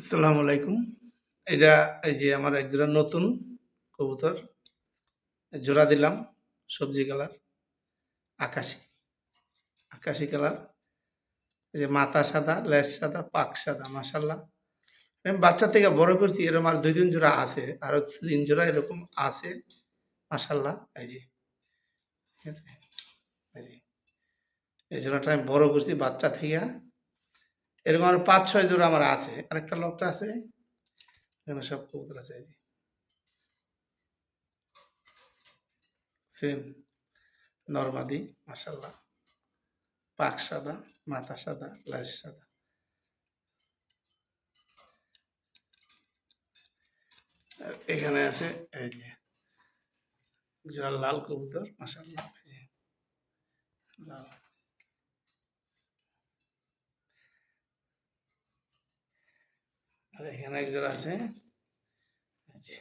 আসসালামু আলাইকুম। এটা এই যে আমার এক জোড়া নতুন কবুতর। জোড়া দিলাম সবজি কালার, আকাশি, আকাশি কালার। এই যে মাথা সাদা, লেজ সাদা, পাখ সাদা। মাশাআল্লাহ। আমি বাচ্চা থেকে বড় করছি এরকম আর ২-৩ জোড়া আছে। আরো ৩ জোড়া এরকম আছে। মাশাআল্লাহ। এই যে, ঠিক আছে? এই যে, এই জোড়াটা আমি বড় করছি বাচ্চা থেকে। এরকম আরো ৫-৬ জোড়া আমার আছে। আরেকটা লটটা আছে। এখানে সব কবুতর আছে এই যে। সেম নরমাদি মাশাআল্লাহ। পাখ সাদা, মাথা সাদা, লেজ সাদা। আর এখানে আছে এই যে জোড়া লাল কবুতর মাশাআল্লাহ এই যে লাল। আর এখানে এক জোড়া আছে এই যে